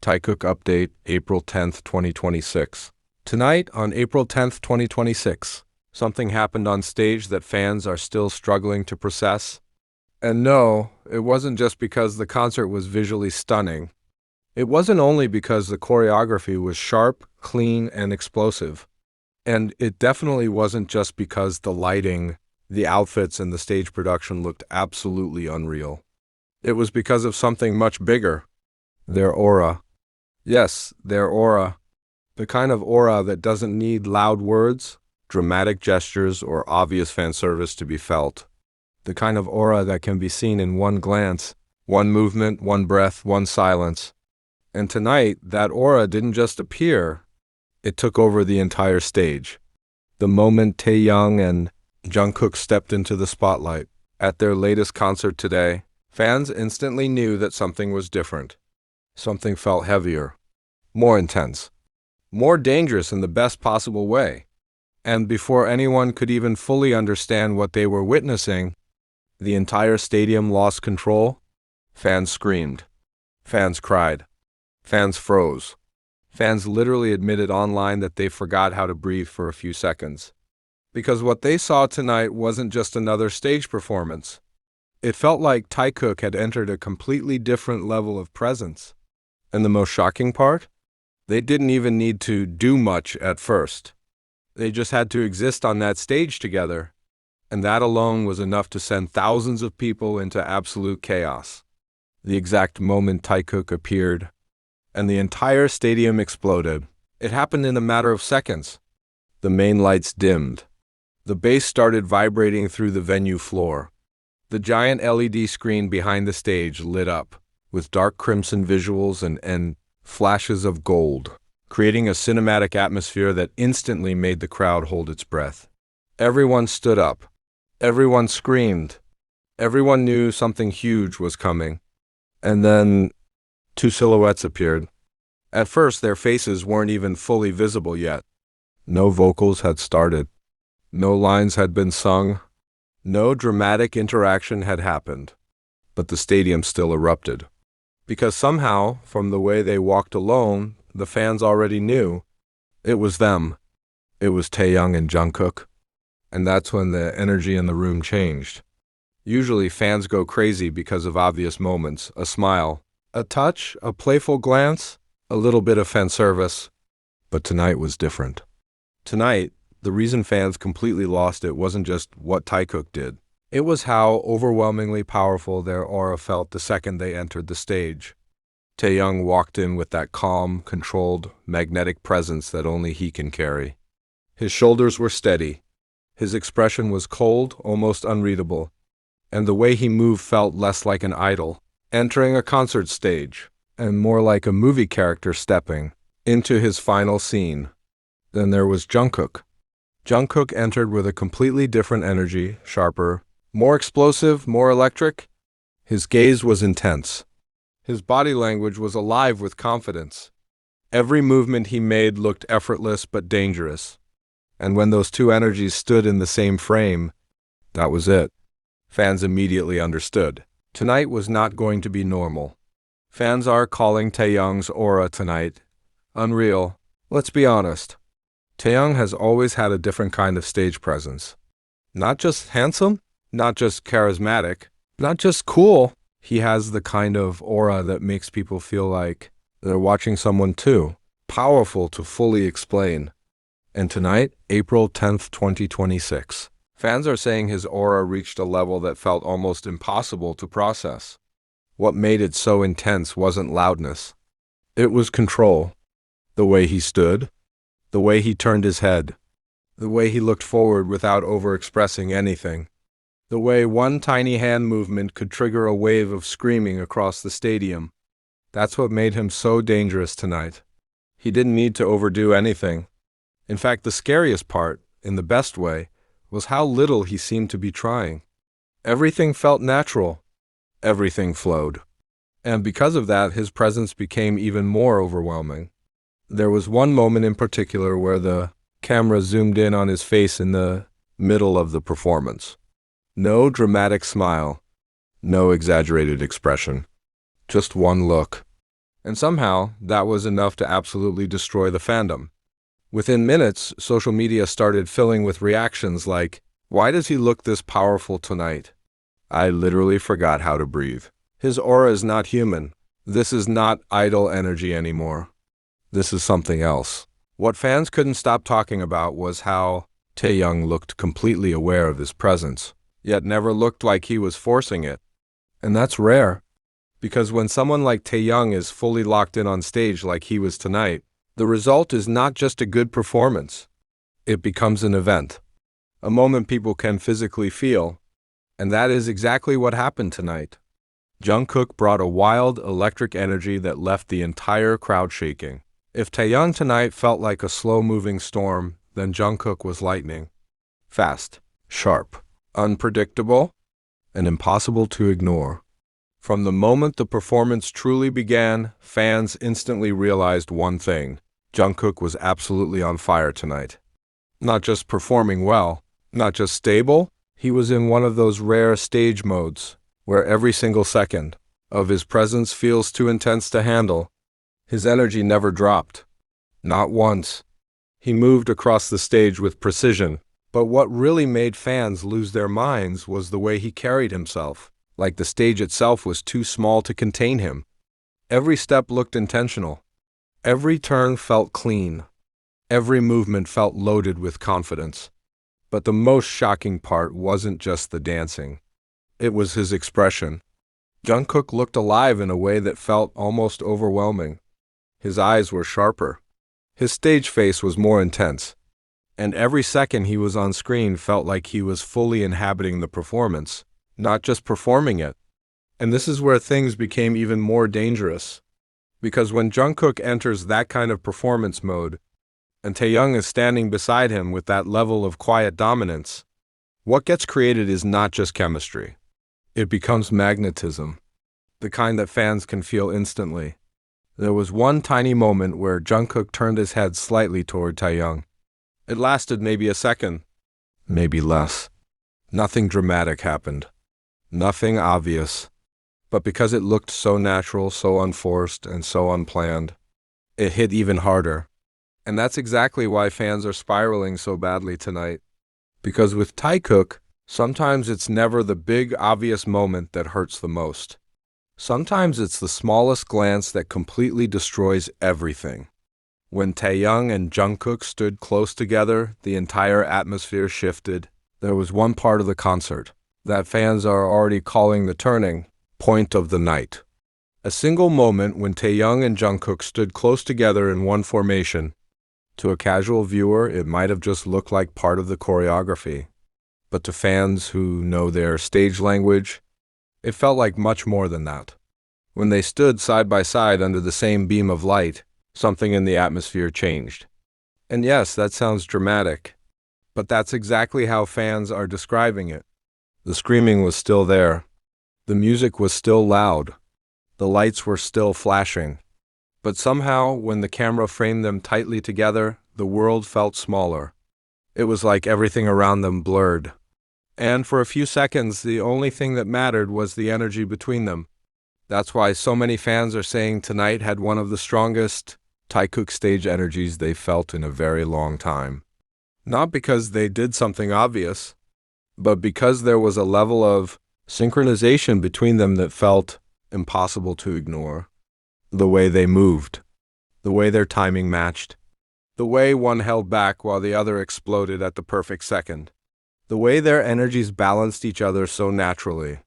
Taekook update, April 10th, 2026. Tonight, on April 10th, 2026, something happened on stage that fans are still struggling to process. And no, it wasn't just because the concert was visually stunning. It wasn't only because the choreography was sharp, clean, and explosive. And it definitely wasn't just because the lighting, the outfits, and the stage production looked absolutely unreal. It was because of something much bigger. Their aura. Yes, their aura. The kind of aura that doesn't need loud words, dramatic gestures, or obvious fan service to be felt. The kind of aura that can be seen in one glance, one movement, one breath, one silence. And tonight, that aura didn't just appear, it took over the entire stage. The moment Taeyoung and Jungkook stepped into the spotlight at their latest concert today, fans instantly knew that something was different. Something felt heavier, more intense, more dangerous in the best possible way. And before anyone could even fully understand what they were witnessing, the entire stadium lost control. Fans screamed. Fans cried. Fans froze. Fans literally admitted online that they forgot how to breathe for a few seconds. Because what they saw tonight wasn't just another stage performance. It felt like Taekook had entered a completely different level of presence. And the most shocking part? They didn't even need to do much at first. They just had to exist on that stage together. And that alone was enough to send thousands of people into absolute chaos. The exact moment Taekook appeared, and the entire stadium exploded. It happened in a matter of seconds. The main lights dimmed. The bass started vibrating through the venue floor. The giant LED screen behind the stage lit up, with dark crimson visuals and flashes of gold, creating a cinematic atmosphere that instantly made the crowd hold its breath. Everyone stood up. Everyone screamed. Everyone knew something huge was coming. And then two silhouettes appeared. At first, their faces weren't even fully visible yet. No vocals had started. No lines had been sung. No dramatic interaction had happened. But the stadium still erupted. Because somehow, from the way they walked alone, the fans already knew. It was them. It was Taeyoung and Jungkook. And that's when the energy in the room changed. Usually fans go crazy because of obvious moments, a smile, a touch, a playful glance, a little bit of fan service. But tonight was different. Tonight, the reason fans completely lost it wasn't just what Taekook did. It was how overwhelmingly powerful their aura felt the second they entered the stage. Taeyoung walked in with that calm, controlled, magnetic presence that only he can carry. His shoulders were steady. His expression was cold, almost unreadable. And the way he moved felt less like an idol, entering a concert stage, and more like a movie character stepping into his final scene. Then there was Jungkook. Jungkook entered with a completely different energy, sharper, more explosive, more electric. His gaze was intense. His body language was alive with confidence. Every movement he made looked effortless but dangerous. And when those two energies stood in the same frame, that was it. Fans immediately understood. Tonight was not going to be normal. Fans are calling Taeyoung's aura tonight unreal. Let's be honest. Taeyoung has always had a different kind of stage presence. Not just handsome, not just charismatic, not just cool. He has the kind of aura that makes people feel like they're watching someone too. Powerful to fully explain. And tonight, April 10th, 2026. Fans are saying his aura reached a level that felt almost impossible to process. What made it so intense wasn't loudness. It was control. The way he stood, the way he turned his head, the way he looked forward without overexpressing anything, the way one tiny hand movement could trigger a wave of screaming across the stadium. That's what made him so dangerous tonight. He didn't need to overdo anything. In fact, the scariest part, in the best way, was how little he seemed to be trying. Everything felt natural. Everything flowed. And because of that, his presence became even more overwhelming. There was one moment in particular where the camera zoomed in on his face in the middle of the performance. No dramatic smile, no exaggerated expression. Just one look. And somehow, that was enough to absolutely destroy the fandom. Within minutes, social media started filling with reactions like, "Why does he look this powerful tonight? I literally forgot how to breathe. His aura is not human. This is not idol energy anymore. This is something else." What fans couldn't stop talking about was how Taeyoung looked completely aware of his presence, yet never looked like he was forcing it. And that's rare, because when someone like Taeyoung is fully locked in on stage like he was tonight, the result is not just a good performance. It becomes an event, a moment people can physically feel, and that is exactly what happened tonight. Jungkook brought a wild, electric energy that left the entire crowd shaking. If Taeyoung tonight felt like a slow-moving storm, then Jungkook was lightning. Fast, sharp, unpredictable, and impossible to ignore. From the moment the performance truly began, fans instantly realized one thing: Jungkook was absolutely on fire tonight. Not just performing well, not just stable, he was in one of those rare stage modes where every single second of his presence feels too intense to handle. His energy never dropped. Not once. He moved across the stage with precision, but what really made fans lose their minds was the way he carried himself, like the stage itself was too small to contain him. Every step looked intentional. Every turn felt clean. Every movement felt loaded with confidence. But the most shocking part wasn't just the dancing. It was his expression. Jungkook looked alive in a way that felt almost overwhelming. His eyes were sharper. His stage face was more intense. And every second he was on screen felt like he was fully inhabiting the performance, not just performing it. And this is where things became even more dangerous. Because when Jungkook enters that kind of performance mode, and Taeyoung is standing beside him with that level of quiet dominance, what gets created is not just chemistry. It becomes magnetism, the kind that fans can feel instantly. There was one tiny moment where Jungkook turned his head slightly toward Taeyoung. It lasted maybe a second, maybe less. Nothing dramatic happened. Nothing obvious. But because it looked so natural, so unforced, and so unplanned, it hit even harder. And that's exactly why fans are spiraling so badly tonight. Because with Taekook, sometimes it's never the big, obvious moment that hurts the most. Sometimes it's the smallest glance that completely destroys everything. When Taeyoung and Jungkook stood close together, the entire atmosphere shifted. There was one part of the concert that fans are already calling the turning point of the night. A single moment when Taeyoung and Jungkook stood close together in one formation. To a casual viewer, it might have just looked like part of the choreography. But to fans who know their stage language, it felt like much more than that. When they stood side by side under the same beam of light, something in the atmosphere changed. And yes, that sounds dramatic, but that's exactly how fans are describing it. The screaming was still there. The music was still loud. The lights were still flashing. But somehow, when the camera framed them tightly together, the world felt smaller. It was like everything around them blurred. And for a few seconds, the only thing that mattered was the energy between them. That's why so many fans are saying tonight had one of the strongest Taekook stage energies they've felt in a very long time. Not because they did something obvious, but because there was a level of synchronization between them that felt impossible to ignore. The way they moved, the way their timing matched, the way one held back while the other exploded at the perfect second. The way their energies balanced each other so naturally.